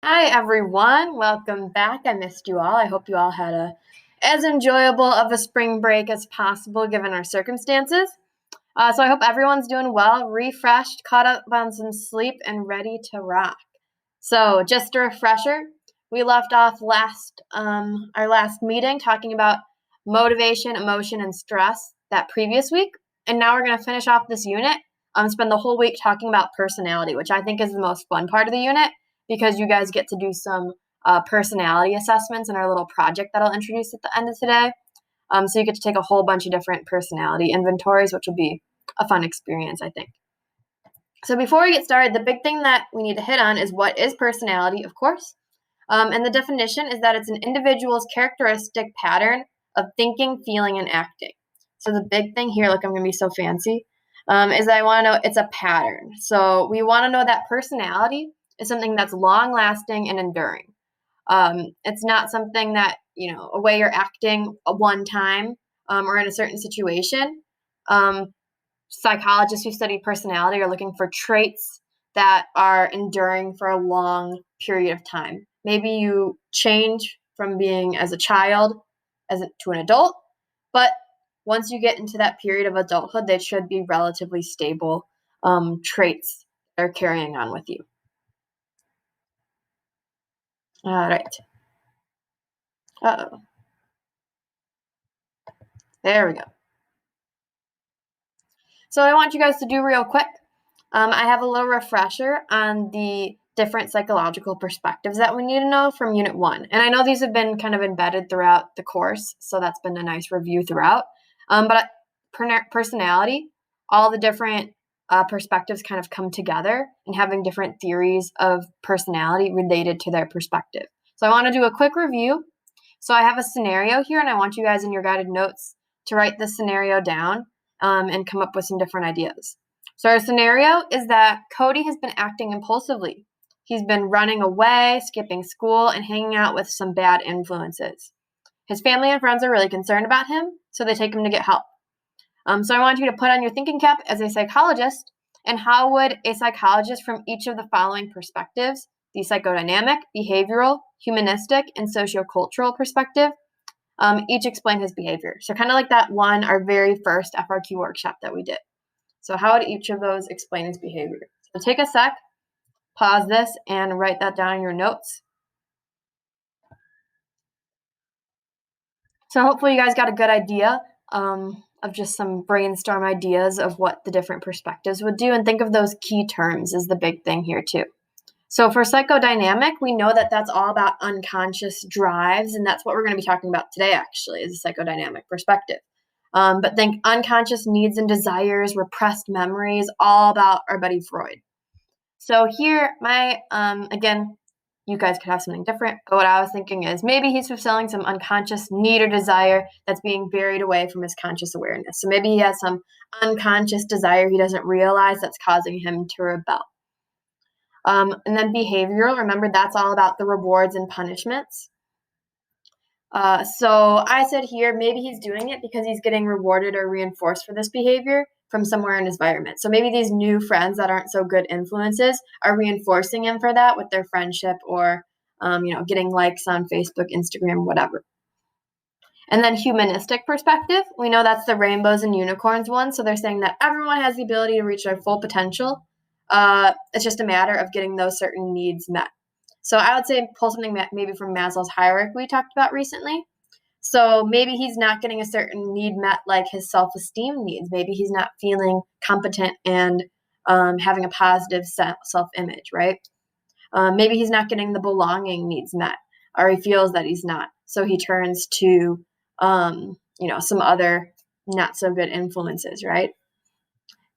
Hi everyone, welcome back. I missed you all. I hope you all had as enjoyable of a spring break as possible given our circumstances. So I hope everyone's doing well, refreshed, caught up on some sleep, and ready to rock. So just a refresher, we left off our last meeting talking about motivation, emotion, and stress that previous week, and now we're going to finish off this unit. Spend the whole week talking about personality, which I think is the most fun part of the unit because you guys get to do some personality assessments in our little project that I'll introduce at the end of today. So you get to take a whole bunch of different personality inventories, which will be a fun experience, I think. So before we get started, the big thing that we need to hit on is what is personality, of course. And the definition is that it's an individual's characteristic pattern of thinking, feeling, and acting. So the big thing here, look, I'm going to be so fancy, is that I want to know it's a pattern. So we want to know that personality is something that's long lasting and enduring. It's not something that, a way you're acting one time or in a certain situation. Psychologists who study personality are looking for traits that are enduring for a long period of time. Maybe you change from being as a child to an adult, but once you get into that period of adulthood, they should be relatively stable traits that are carrying on with you. All right. Uh-oh. There we go. So I want you guys to do real quick. I have a little refresher on the different psychological perspectives that we need to know from Unit 1. And I know these have been kind of embedded throughout the course, so that's been a nice review throughout. But personality, all the different perspectives kind of come together and having different theories of personality related to their perspective. So I want to do a quick review. So I have a scenario here, and I want you guys in your guided notes to write this scenario down and come up with some different ideas. So our scenario is that Cody has been acting impulsively. He's been running away, skipping school, and hanging out with some bad influences. His family and friends are really concerned about him, so they take him to get help. So I want you to put on your thinking cap as a psychologist, and how would a psychologist from each of the following perspectives, the psychodynamic, behavioral, humanistic, and sociocultural perspective, each explain his behavior. So kind of like that one, our very first FRQ workshop that we did. So how would each of those explain his behavior? So take a sec, pause this, and write that down in your notes. So hopefully you guys got a good idea of just some brainstorm ideas of what the different perspectives would do, and think of those key terms is the big thing here too. So for psychodynamic, we know that that's all about unconscious drives, and that's what we're going to be talking about today actually, is a psychodynamic perspective. But think unconscious needs and desires, repressed memories, all about our buddy Freud. So here, again, you guys could have something different, but what I was thinking is maybe he's fulfilling some unconscious need or desire that's being buried away from his conscious awareness. So maybe he has some unconscious desire he doesn't realize that's causing him to rebel. And then behavioral, remember that's all about the rewards and punishments. So I said here, maybe he's doing it because he's getting rewarded or reinforced for this behavior from somewhere in his environment. So maybe these new friends that aren't so good influences are reinforcing him for that with their friendship or, getting likes on Facebook, Instagram, whatever. And then humanistic perspective, we know that's the rainbows and unicorns one. So they're saying that everyone has the ability to reach their full potential. It's just a matter of getting those certain needs met. So I would say pull something maybe from Maslow's hierarchy we talked about recently. So maybe he's not getting a certain need met, like his self-esteem needs. Maybe he's not feeling competent and having a positive self-image, right? Maybe he's not getting the belonging needs met, or he feels that he's not. So he turns to, some other not so good influences, right?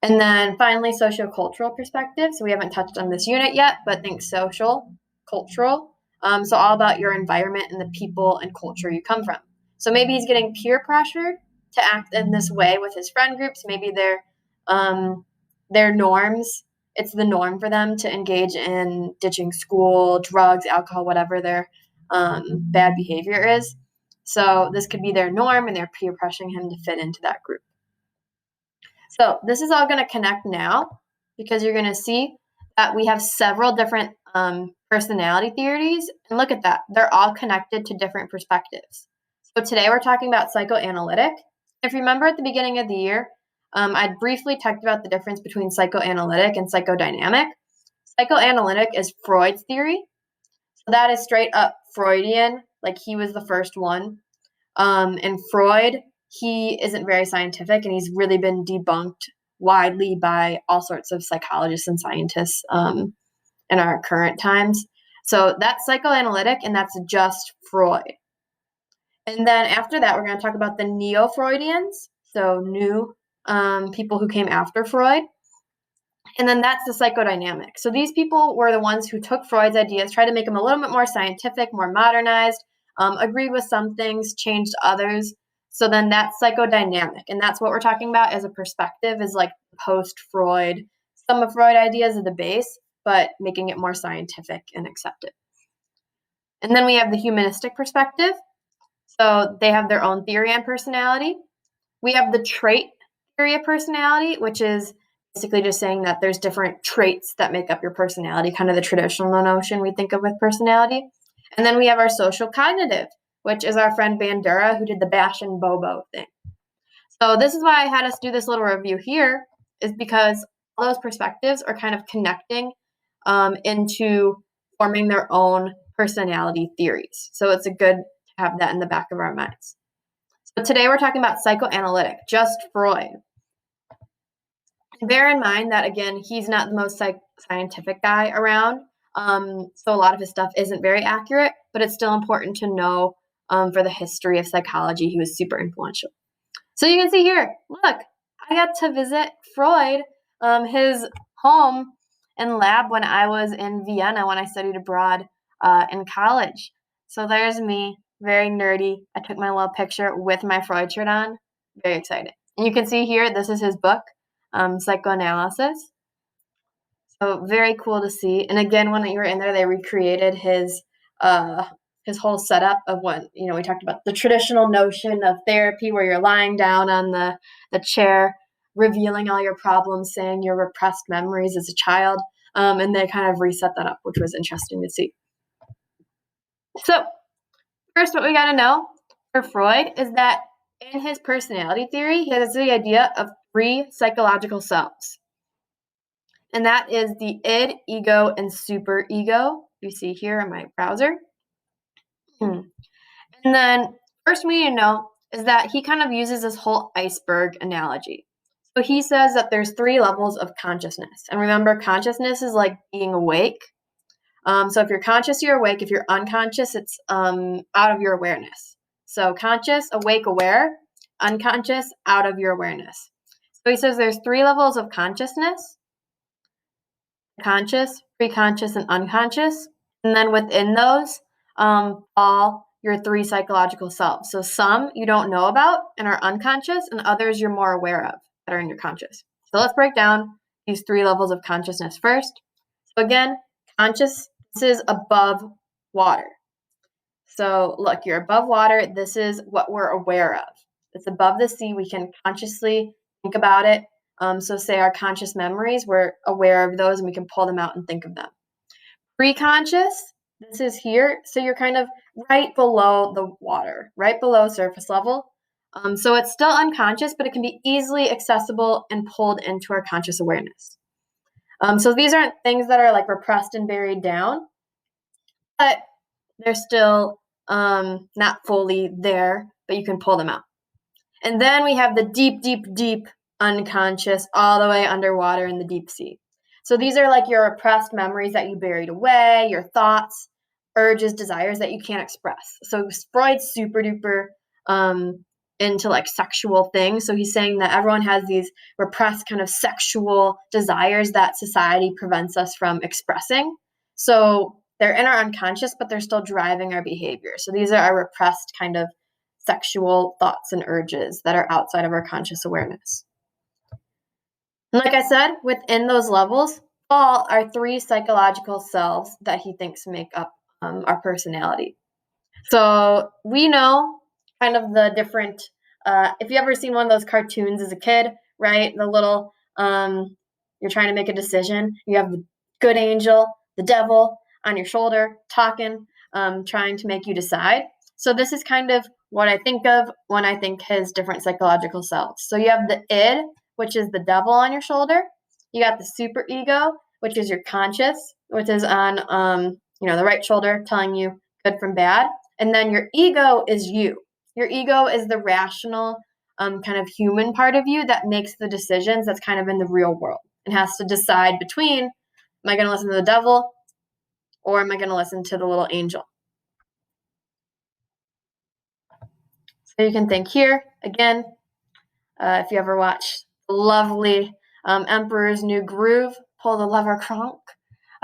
And then finally, sociocultural perspective. So we haven't touched on this unit yet, but think social, cultural. So all about your environment and the people and culture you come from. So maybe he's getting peer pressure to act in this way with his friend groups. Maybe their norms. It's the norm for them to engage in ditching school, drugs, alcohol, whatever their bad behavior is. So this could be their norm, and they're peer pressuring him to fit into that group. So this is all going to connect now because you're going to see that we have several different personality theories. And look at that. They're all connected to different perspectives. So today we're talking about psychoanalytic. If you remember at the beginning of the year, I briefly talked about the difference between psychoanalytic and psychodynamic. Psychoanalytic is Freud's theory. So that is straight up Freudian, like he was the first one. And Freud, he isn't very scientific, and he's really been debunked widely by all sorts of psychologists and scientists in our current times. So that's psychoanalytic, and that's just Freud. And then after that, we're going to talk about the Neo-Freudians, so new people who came after Freud. And then that's the psychodynamic. So these people were the ones who took Freud's ideas, tried to make them a little bit more scientific, more modernized, agreed with some things, changed others. So then that's psychodynamic. And that's what we're talking about as a perspective, is like post-Freud. Some of Freud ideas are the base, but making it more scientific and accepted. And then we have the humanistic perspective. So they have their own theory on personality. We have the trait theory of personality, which is basically just saying that there's different traits that make up your personality, kind of the traditional notion we think of with personality. And then we have our social cognitive, which is our friend Bandura, who did the Bash and Bobo thing. So this is why I had us do this little review here, is because all those perspectives are kind of connecting into forming their own personality theories. So it's a good to have that in the back of our minds. So today we're talking about psychoanalytic, just Freud. Bear in mind that, again, he's not the most scientific guy around, so a lot of his stuff isn't very accurate, but it's still important to know for the history of psychology. He was super influential. So you can see here, look, I got to visit Freud, his home and lab when I was in Vienna when I studied abroad in college. So there's me, very nerdy. I took my little picture with my Freud shirt on. Very excited. And you can see here, this is his book, Psychoanalysis. So very cool to see. And again, when you were in there, they recreated his whole setup of what, we talked about the traditional notion of therapy where you're lying down on the chair, revealing all your problems, saying your repressed memories as a child. And they kind of reset that up, which was interesting to see. So first, what we got to know for Freud is that in his personality theory, he has the idea of 3 psychological selves. And that is the id, ego, and superego. You see here in my browser. And then first we need to know is that he kind of uses this whole iceberg analogy. So he says that there's 3 levels of consciousness. And remember, consciousness is like being awake. So if you're conscious, you're awake. If you're unconscious, it's out of your awareness. So conscious, awake, aware. Unconscious, out of your awareness. So he says there's 3 levels of consciousness: conscious, preconscious, and unconscious. And then within those all your 3 psychological selves. So some you don't know about and are unconscious, and others you're more aware of that are in your conscious. So let's break down these 3 levels of consciousness first. So again, conscious, this is above water. So look, you're above water. This is what we're aware of. It's above the sea. We can consciously think about it. So say our conscious memories, we're aware of those and we can pull them out and think of them. Pre-conscious, this is here. So you're kind of right below the water, right below surface level. So it's still unconscious, but it can be easily accessible and pulled into our conscious awareness. So these aren't things that are like repressed and buried down, but they're still not fully there, but you can pull them out. And then we have the deep, deep, deep unconscious, all the way underwater in the deep sea. So these are like your repressed memories that you buried away, your thoughts, urges, desires that you can't express. So Freud's super duper into like sexual things. So he's saying that everyone has these repressed kind of sexual desires that society prevents us from expressing. So they're in our unconscious, but they're still driving our behavior. So these are our repressed kind of sexual thoughts and urges that are outside of our conscious awareness. And like I said, within those levels all are 3 psychological selves that he thinks make up our personality. So we know kind of the different, if you ever seen one of those cartoons as a kid, right? The little, you're trying to make a decision. You have the good angel, the devil. on your shoulder, talking, trying to make you decide. So this is kind of what I think of when I think his different psychological selves. So you have the id, which is the devil on your shoulder. You got the superego, which is your conscious, which is on the right shoulder, telling you good from bad. And then your ego is you. Your ego is the rational, kind of human part of you that makes the decisions that's kind of in the real world and has to decide between, am I going to listen to the devil or am I going to listen to the little angel? So you can think here, again, if you ever watch the lovely Emperor's New Groove, Pull the Lever Kronk,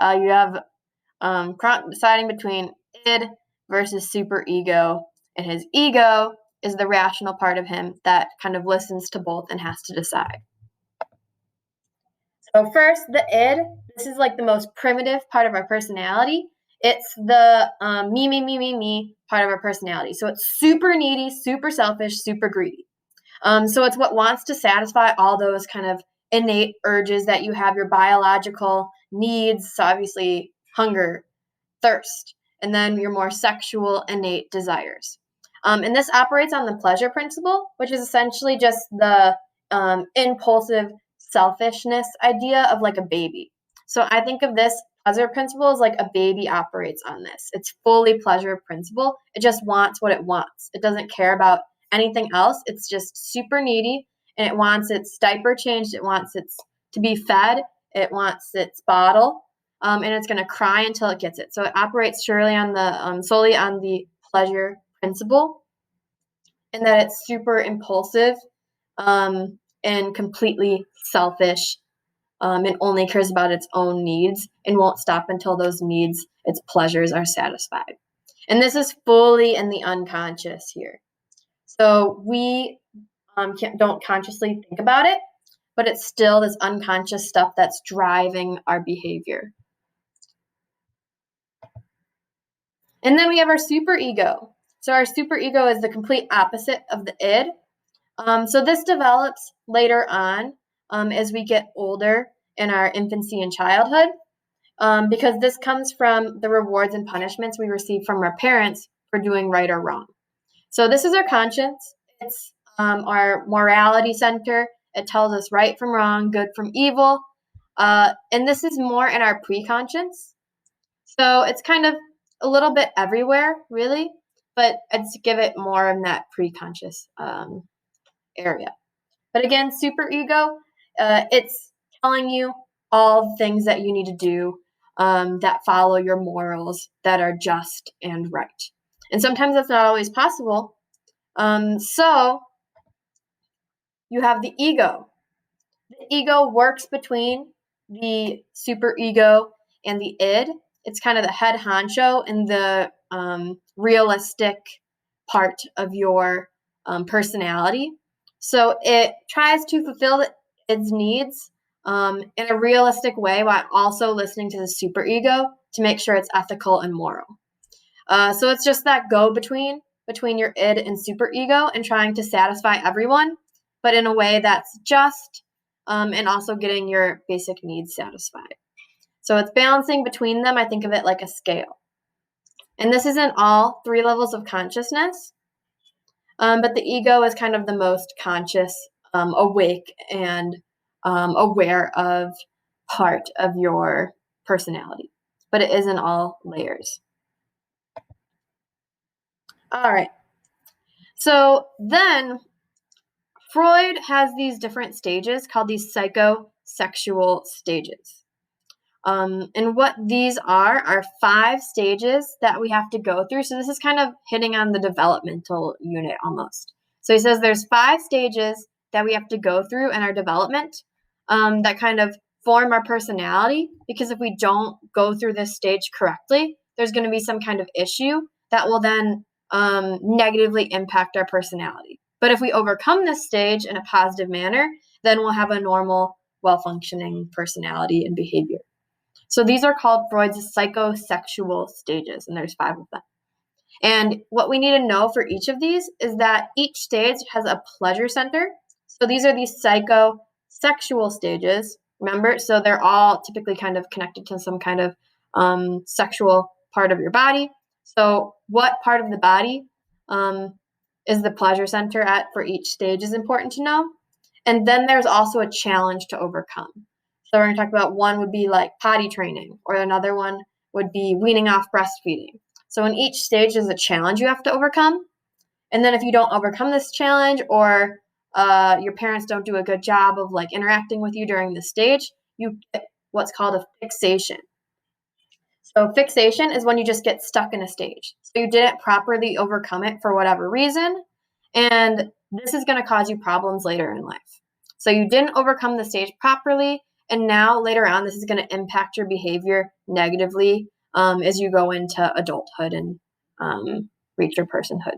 you have Kronk deciding between id versus superego, and his ego is the rational part of him that kind of listens to both and has to decide. So first, the id, this is like the most primitive part of our personality. It's the me part of our personality. So it's super needy, super selfish, super greedy. So it's what wants to satisfy all those kind of innate urges that you have, your biological needs, so obviously hunger, thirst, and then your more sexual innate desires. And this operates on the pleasure principle, which is essentially just the impulsive selfishness idea of like a baby. So I think of this pleasure principle as like a baby operates on this. It's fully pleasure principle. It just wants what it wants. It doesn't care about anything else. It's just super needy, and it wants its diaper changed. It wants its to be fed. It wants its bottle. And it's going to cry until it gets it. So it operates surely on the solely on the pleasure principle, and that it's super impulsive and completely selfish, and only cares about its own needs and won't stop until those needs, its pleasures, are satisfied. And this is fully in the unconscious here. So we don't consciously think about it, but it's still this unconscious stuff that's driving our behavior. And then we have our superego. So our superego is the complete opposite of the id. So this develops later on as we get older in our infancy and childhood, because this comes from the rewards and punishments we receive from our parents for doing right or wrong. So this is our conscience. It's our morality center. It tells us right from wrong, good from evil. And this is more in our preconscious. So it's kind of a little bit everywhere, really, but I'd give it more in that preconscious area. But again, superego, it's telling you all the things that you need to do that follow your morals, that are just and right. And sometimes that's not always possible. So you have the ego. The ego works between the superego and the id. It's kind of the head honcho and the realistic part of your personality. So it tries to fulfill its needs in a realistic way while also listening to the superego to make sure it's ethical and moral. So it's just that go-between your id and superego and trying to satisfy everyone, but in a way that's just and also getting your basic needs satisfied. So it's balancing between them. I think of it like a scale. And this isn't all 3 levels of consciousness, but the ego is kind of the most conscious, awake, and aware of part of your personality. But it is in all layers. All right. So then Freud has these different stages called these psychosexual stages. And what these are 5 stages that we have to go through. So this is kind of hitting on the developmental unit almost. So he says there's 5 stages that we have to go through in our development that kind of form our personality, because if we don't go through this stage correctly, there's going to be some kind of issue that will then negatively impact our personality. But if we overcome this stage in a positive manner, then we'll have a normal, well-functioning personality and behavior. So these are called Freud's psychosexual stages, and there's 5 of them. And what we need to know for each of these is that each stage has a pleasure center. So these are these psychosexual stages, remember? So they're all typically kind of connected to some kind of sexual part of your body. So what part of the body is the pleasure center at for each stage is important to know. And then there's also a challenge to overcome. So we're going to talk about one would be like potty training, or another one would be weaning off breastfeeding. So in each stage, there's a challenge you have to overcome. And then if you don't overcome this challenge, or your parents don't do a good job of like interacting with you during the stage, you get what's called a fixation. So fixation is when you just get stuck in a stage. So you didn't properly overcome it for whatever reason, and this is going to cause you problems later in life. So you didn't overcome the stage properly, and now later on, this is going to impact your behavior negatively as you go into adulthood and reach your personhood.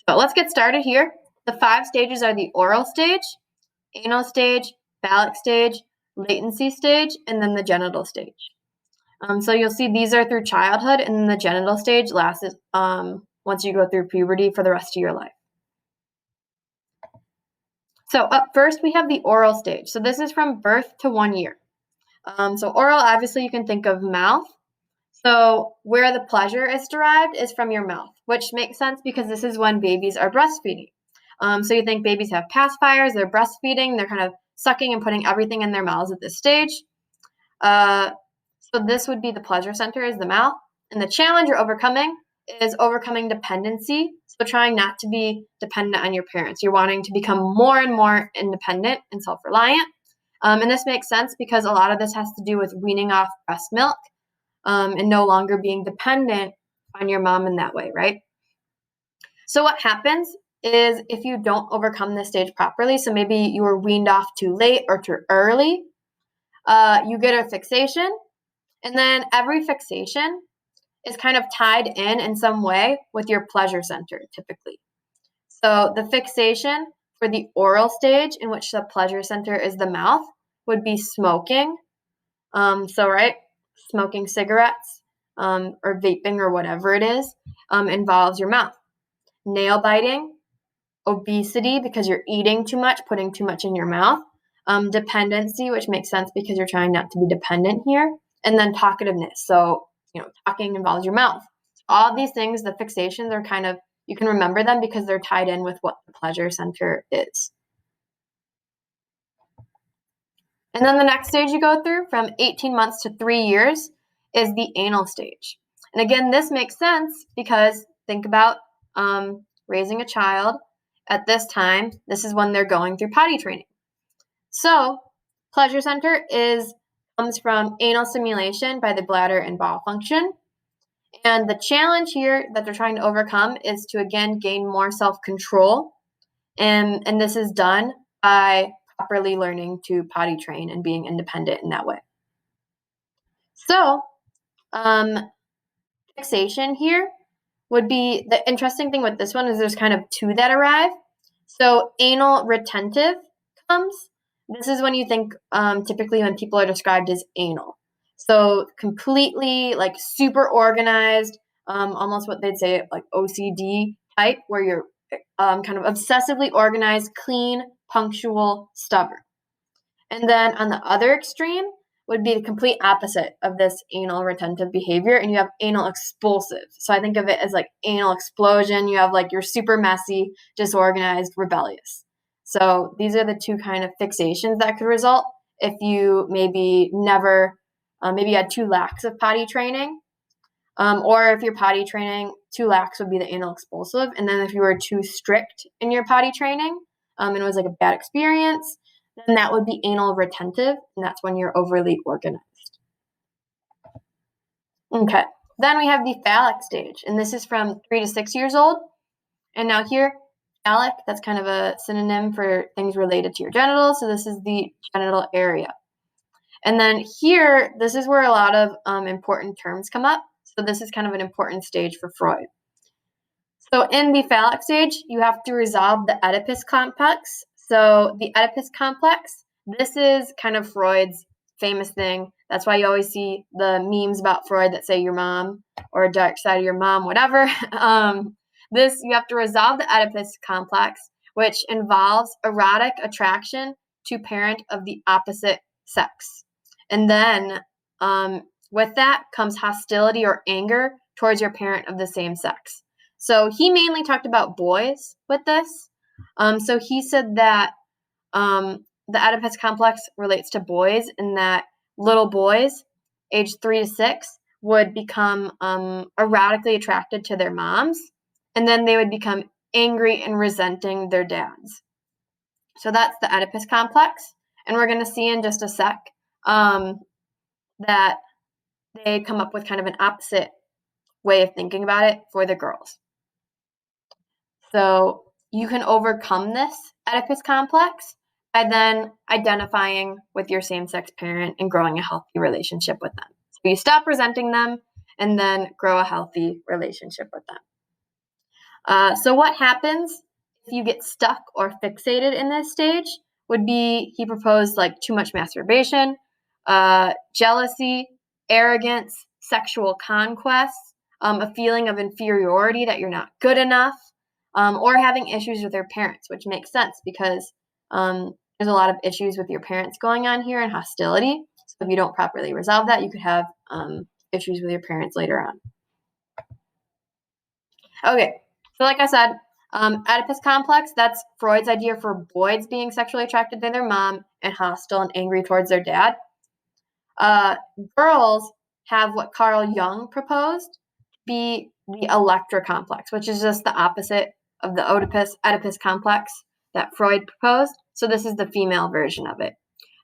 So let's get started here. The 5 stages are the oral stage, anal stage, phallic stage, latency stage, and then the genital stage. So you'll see these are through childhood, and then the genital stage lasts once you go through puberty for the rest of your life. So up first, we have the oral stage. So this is from birth to 1 year. So oral, obviously, you can think of mouth. So where the pleasure is derived is from your mouth, which makes sense because this is when babies are breastfeeding. So you think babies have pacifiers, they're breastfeeding, they're kind of sucking and putting everything in their mouths at this stage. So this would be the pleasure center, is the mouth. And the challenge you're overcoming is overcoming dependency. So trying not to be dependent on your parents. You're wanting to become more and more independent and self-reliant. And this makes sense because a lot of this has to do with weaning off breast milk and no longer being dependent on your mom in that way, right? So what happens is if you don't overcome this stage properly, so maybe you were weaned off too late or too early, you get a fixation. And then every fixation is kind of tied in some way with your pleasure center, typically. So the fixation for the oral stage, in which the pleasure center is the mouth, would be smoking. Smoking cigarettes or vaping or whatever it is involves your mouth. Nail biting, obesity because you're eating too much, putting too much in your mouth. Dependency, which makes sense because you're trying not to be dependent here. And then talkativeness. So, talking involves your mouth. All these things, the fixations are kind of, you can remember them because they're tied in with what the pleasure center is. And then the next stage you go through from 18 months to 3 years is the anal stage. And again, this makes sense because think about raising a child at this time. This is when they're going through potty training. So pleasure center comes from anal stimulation by the bladder and bowel function. And the challenge here that they're trying to overcome is to, again, gain more self-control. And this is done by properly learning to potty train and being independent in that way. So fixation here would be, the interesting thing with this one is there's kind of 2 that arrive. So anal retentive comes. This is when you think typically when people are described as anal. So completely like super organized, almost what they'd say like OCD type, where you're kind of obsessively organized, clean, punctual, stubborn. And then on the other extreme would be the complete opposite of this anal retentive behavior, and you have anal expulsive. So I think of it as like anal explosion. You have like you're super messy, disorganized, rebellious. So these are the 2 kind of fixations that could result if you maybe never, maybe you had too lax of potty training, or if your potty training too lax would be the anal expulsive, and then if you were too strict in your potty training, and it was like a bad experience, then that would be anal retentive, and that's when you're overly organized. Okay, then we have the phallic stage, and this is from 3 to 6 years old. And now here, phallic, that's kind of a synonym for things related to your genitals, so this is the genital area. And then here, this is where a lot of important terms come up, so this is kind of an important stage for Freud. So in the phallic stage, you have to resolve the Oedipus complex. So the Oedipus complex, this is kind of Freud's famous thing. That's why you always see the memes about Freud that say your mom or a dark side of your mom, whatever. You have to resolve the Oedipus complex, which involves erotic attraction to parent of the opposite sex. And then With that comes hostility or anger towards your parent of the same sex. So he mainly talked about boys with this. So he said that the Oedipus complex relates to boys, and that little boys, age 3 to 6, would become erratically attracted to their moms, and then they would become angry and resenting their dads. So that's the Oedipus complex, and we're going to see in just a sec that they come up with kind of an opposite way of thinking about it for the girls. So you can overcome this Oedipus complex by then identifying with your same-sex parent and growing a healthy relationship with them. So you stop resenting them and then grow a healthy relationship with them. So what happens if you get stuck or fixated in this stage would be, he proposed like too much masturbation, jealousy, arrogance, sexual conquest, a feeling of inferiority that you're not good enough, or having issues with your parents, which makes sense because there's a lot of issues with your parents going on here and hostility. So if you don't properly resolve that, you could have issues with your parents later on. Okay, so like I said, Oedipus complex, that's Freud's idea for boys being sexually attracted to their mom and hostile and angry towards their dad. Girls have what Carl Jung proposed to be the Electra complex, which is just the opposite of the Oedipus complex that Freud proposed. So this is the female version of it.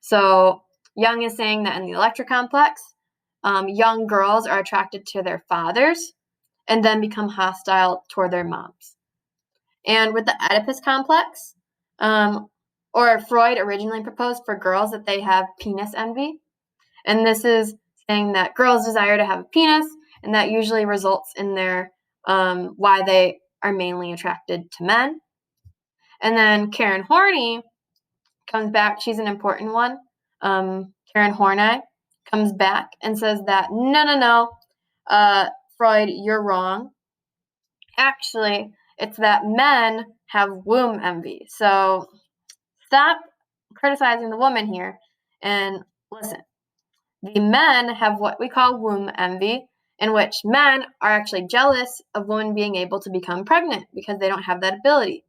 So Jung is saying that in the Electra complex, young girls are attracted to their fathers and then become hostile toward their moms. And with the Oedipus complex, or Freud originally proposed for girls that they have penis envy. And this is saying that girls desire to have a penis, and that usually results in their why they are mainly attracted to men. And then Karen Horney comes back. She's an important one. Karen Horney comes back and says that, no, Freud, you're wrong. Actually, it's that men have womb envy. So stop criticizing the woman here and listen. The men have what we call womb envy, in which men are actually jealous of women being able to become pregnant because they don't have that ability.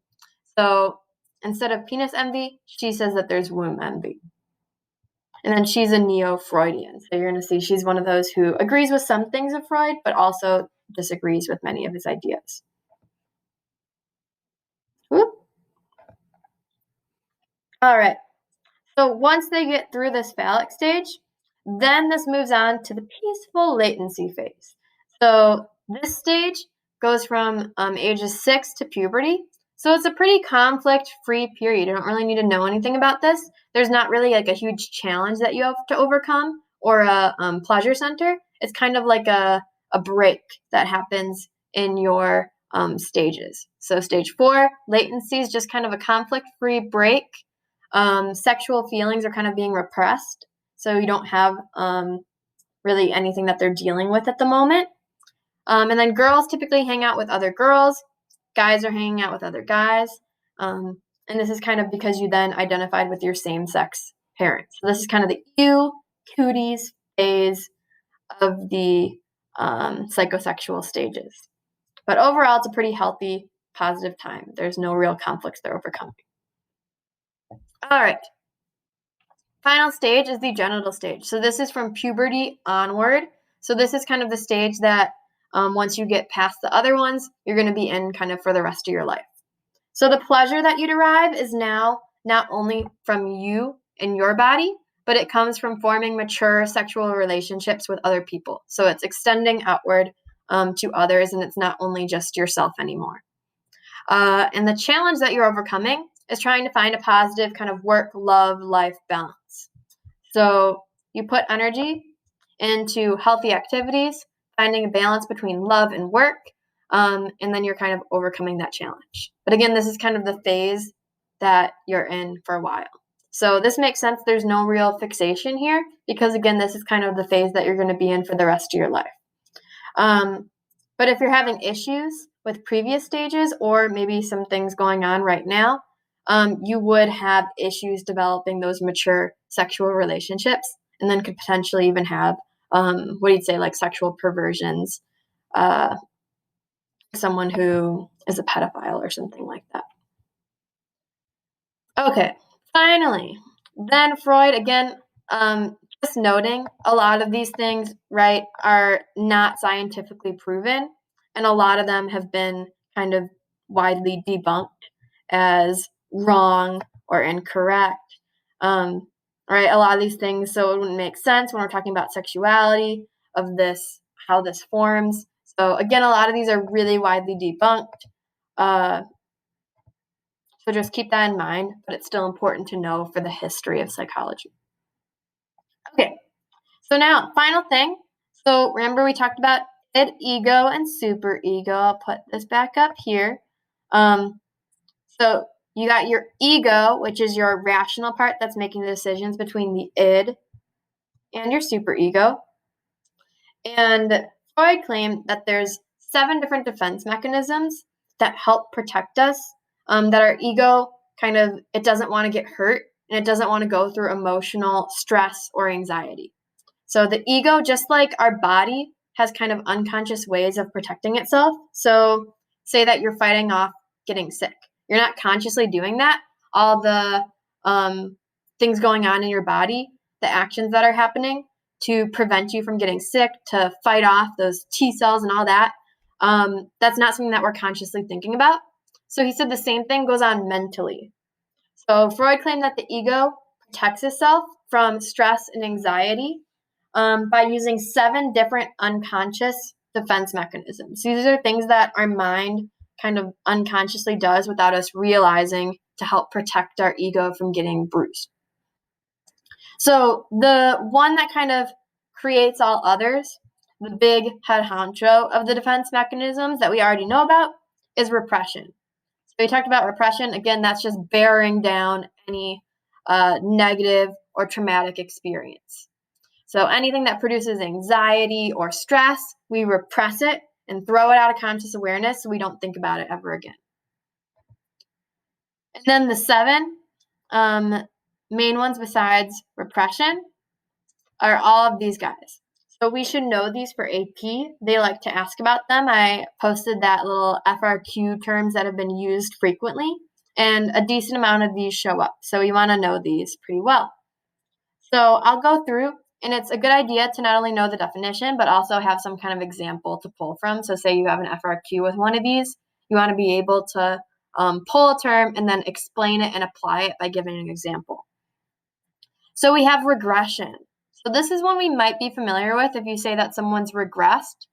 So instead of penis envy, she says that there's womb envy. And then she's a neo-Freudian. So you're going to see she's one of those who agrees with some things of Freud, but also disagrees with many of his ideas. Whoop. All right. So once they get through this phallic stage, then this moves on to the peaceful latency phase. So this stage goes from ages 6 to puberty. So it's a pretty conflict-free period. You don't really need to know anything about this. There's not really like a huge challenge that you have to overcome or a pleasure center. It's kind of like a break that happens in your stages. So stage 4, latency is just kind of a conflict-free break. Sexual feelings are kind of being repressed. So you don't have really anything that they're dealing with at the moment. And then girls typically hang out with other girls. Guys are hanging out with other guys. And this is kind of because you then identified with your same-sex parents. So this is kind of the ew, cooties phase of the psychosexual stages. But overall, it's a pretty healthy, positive time. There's no real conflicts they're overcoming. All right. Final stage is the genital stage. So this is from puberty onward. So this is kind of the stage that once you get past the other ones, you're going to be in kind of for the rest of your life. So the pleasure that you derive is now not only from you and your body, but it comes from forming mature sexual relationships with other people. So it's extending outward to others, and it's not only just yourself anymore. And the challenge that you're overcoming is trying to find a positive kind of work, love, life balance. So you put energy into healthy activities, finding a balance between love and work, and then you're kind of overcoming that challenge. But again, this is kind of the phase that you're in for a while. So this makes sense. There's no real fixation here because, again, this is kind of the phase that you're going to be in for the rest of your life. But if you're having issues with previous stages or maybe some things going on right now, you would have issues developing those mature sexual relationships and then could potentially even have what do you say, like sexual perversions, someone who is a pedophile or something like that. Okay, finally, then Freud, again, just noting a lot of these things, right, are not scientifically proven, and a lot of them have been kind of widely debunked as wrong or incorrect. Right, a lot of these things, so it wouldn't make sense when we're talking about sexuality, of this, how this forms. So again, a lot of these are really widely debunked. So just keep that in mind, but it's still important to know for the history of psychology. Okay, so now, final thing. So remember we talked about id, ego, and superego. I'll put this back up here. So you got your ego, which is your rational part that's making the decisions between the id and your superego. And Freud claimed that there's 7 different defense mechanisms that help protect us, that our ego kind of, it doesn't want to get hurt and it doesn't want to go through emotional stress or anxiety. So the ego, just like our body, has kind of unconscious ways of protecting itself. So say that you're fighting off getting sick. You're not consciously doing that. All the things going on in your body, the actions that are happening to prevent you from getting sick, to fight off those T cells and all that, that's not something that we're consciously thinking about. So he said the same thing goes on mentally. So Freud claimed that the ego protects itself from stress and anxiety by using 7 different unconscious defense mechanisms. These are things that our mind kind of unconsciously does without us realizing to help protect our ego from getting bruised. So the one that kind of creates all others, the big head honcho of the defense mechanisms that we already know about, is repression. So we talked about repression. Again, that's just bearing down any negative or traumatic experience. So anything that produces anxiety or stress, we repress it and throw it out of conscious awareness so we don't think about it ever again. And then the 7 main ones besides repression are all of these guys. So we should know these for AP. They like to ask about them. I posted that little FRQ terms that have been used frequently, and a decent amount of these show up. So you want to know these pretty well. So I'll go through, and it's a good idea to not only know the definition, but also have some kind of example to pull from. So say you have an FRQ with one of these, you want to be able to pull a term and then explain it and apply it by giving an example. So we have regression. So this is one we might be familiar with if you say that someone's regressed.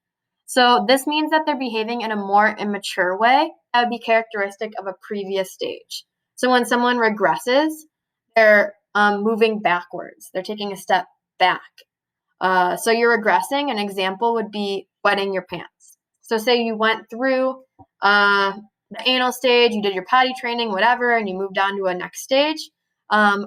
So this means that they're behaving in a more immature way that would be characteristic of a previous stage. So when someone regresses, they're moving backwards. They're taking a step back. So you're regressing. An example would be wetting your pants. So say you went through the anal stage, you did your potty training, whatever, and you moved on to a next stage.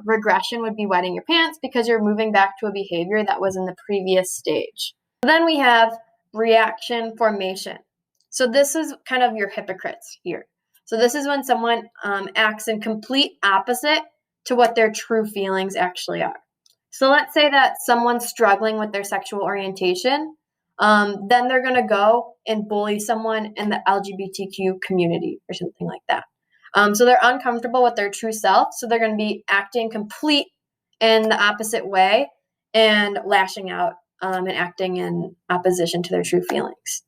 Regression would be wetting your pants because you're moving back to a behavior that was in the previous stage. Then we have reaction formation. So this is kind of your hypocrites here. So this is when someone acts in complete opposite to what their true feelings actually are. So let's say that someone's struggling with their sexual orientation, then they're going to go and bully someone in the LGBTQ community or something like that. So they're uncomfortable with their true self, so they're going to be acting complete in the opposite way and lashing out and acting in opposition to their true feelings.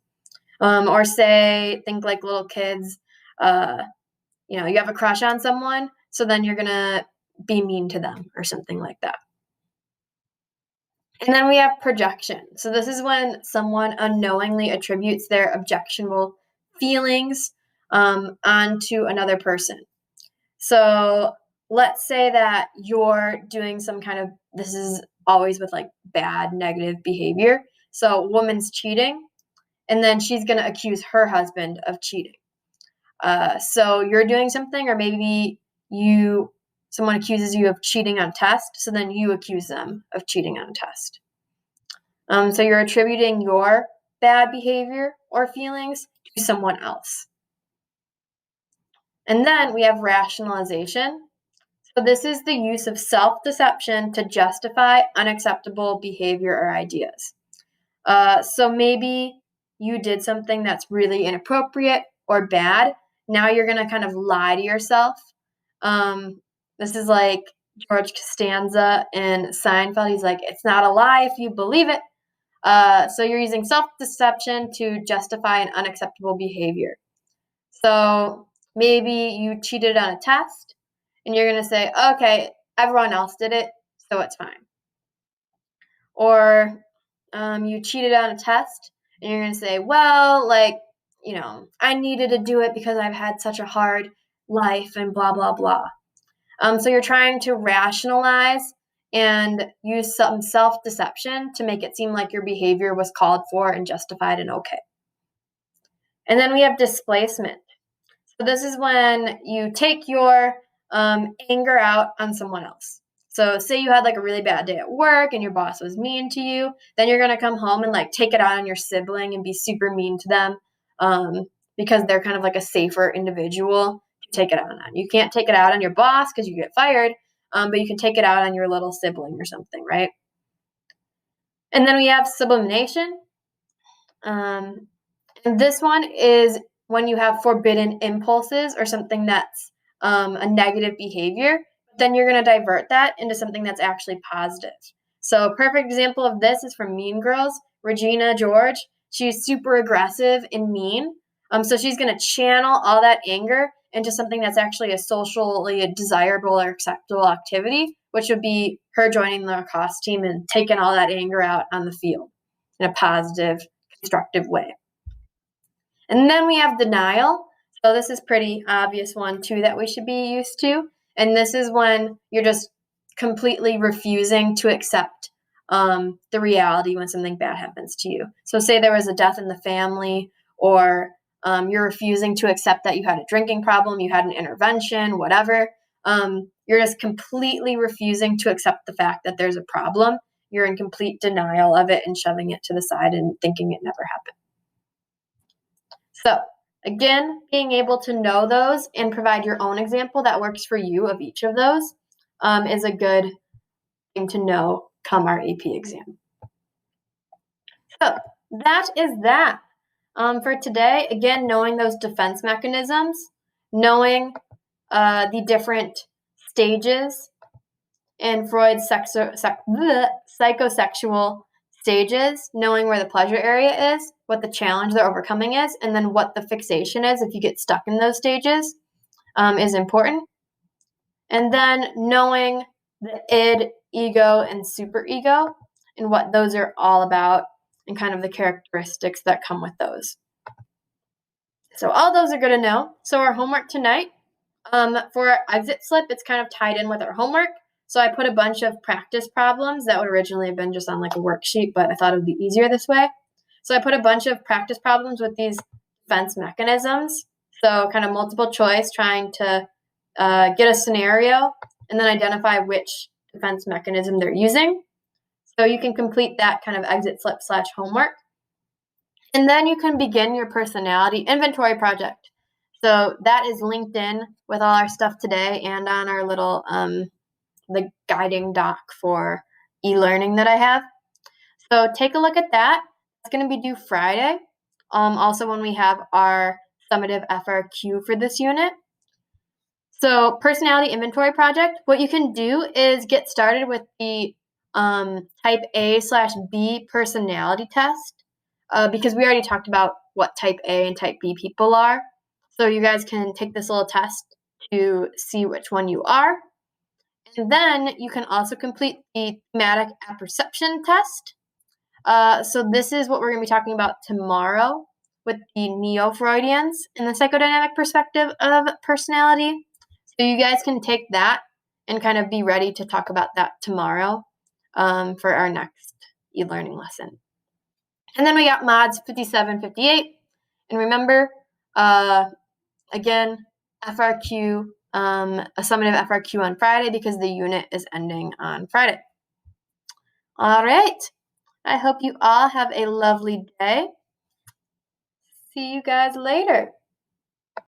Or say, think like little kids, you have a crush on someone, so then you're going to be mean to them or something like that. And then we have projection. So this is when someone unknowingly attributes their objectionable feelings onto another person. So let's say that you're doing some kind of, this is always with like bad, negative behavior. So a woman's cheating, and then she's going to accuse her husband of cheating. So you're doing something, or maybe someone accuses you of cheating on a test, so then you accuse them of cheating on a test. So you're attributing your bad behavior or feelings to someone else. And then we have rationalization. So this is the use of self-deception to justify unacceptable behavior or ideas. So maybe you did something that's really inappropriate or bad. Now you're going to kind of lie to yourself. This is like George Costanza in Seinfeld. He's like, it's not a lie if you believe it. So you're using self-deception to justify an unacceptable behavior. So maybe you cheated on a test and you're going to say, okay, everyone else did it, so it's fine. Or you cheated on a test and you're going to say, well, like, I needed to do it because I've had such a hard life and blah, blah, blah. So you're trying to rationalize and use some self-deception to make it seem like your behavior was called for and justified and okay. And then we have displacement. So this is when you take your anger out on someone else. So say you had like a really bad day at work and your boss was mean to you, then you're going to come home and like take it out on your sibling and be super mean to them because they're kind of like a safer individual to take it out on. You can't take it out on your boss because you get fired, but you can take it out on your little sibling or something, right? And then we have sublimation. And this one is when you have forbidden impulses or something that's a negative behavior, then you're going to divert that into something that's actually positive. So a perfect example of this is from Mean Girls, Regina George. She's super aggressive and mean. So she's going to channel all that anger into something that's actually a socially desirable or acceptable activity, which would be her joining the lacrosse team and taking all that anger out on the field in a positive, constructive way. And then we have denial. So this is pretty obvious one too that we should be used to. And this is when you're just completely refusing to accept the reality when something bad happens to you. So say there was a death in the family, or you're refusing to accept that you had a drinking problem, you had an intervention, whatever. You're just completely refusing to accept the fact that there's a problem. You're in complete denial of it and shoving it to the side and thinking it never happened. So again, being able to know those and provide your own example that works for you of each of those is a good thing to know come our AP exam. So that is that for today. Again, knowing those defense mechanisms, knowing the different stages in Freud's psychosexual stages, knowing where the pleasure area is, what the challenge they're overcoming is, and then what the fixation is if you get stuck in those stages is important. And then knowing the id, ego, and superego and what those are all about and kind of the characteristics that come with those. So all those are good to know. So our homework tonight, for our exit slip, it's kind of tied in with our homework. So I put a bunch of practice problems that would originally have been just on like a worksheet, but I thought it would be easier this way. So I put a bunch of practice problems with these defense mechanisms. So kind of multiple choice, trying to get a scenario and then identify which defense mechanism they're using. So you can complete that kind of exit slip / homework. And then you can begin your personality inventory project. So that is linked in with all our stuff today and on our little the guiding doc for e-learning that I have. So take a look at that. It's going to be due Friday. Also when we have our summative FRQ for this unit. So personality inventory project, what you can do is get started with the type A/B personality test because we already talked about what type A and type B people are. So you guys can take this little test to see which one you are. And then you can also complete the thematic apperception test. So this is what we're going to be talking about tomorrow with the Neo-Freudians and the psychodynamic perspective of personality. So you guys can take that and kind of be ready to talk about that tomorrow for our next e-learning lesson. And then we got mods 57, 58. And remember, again, FRQ, a summative FRQ on Friday because the unit is ending on Friday. All right. I hope you all have a lovely day. See you guys later.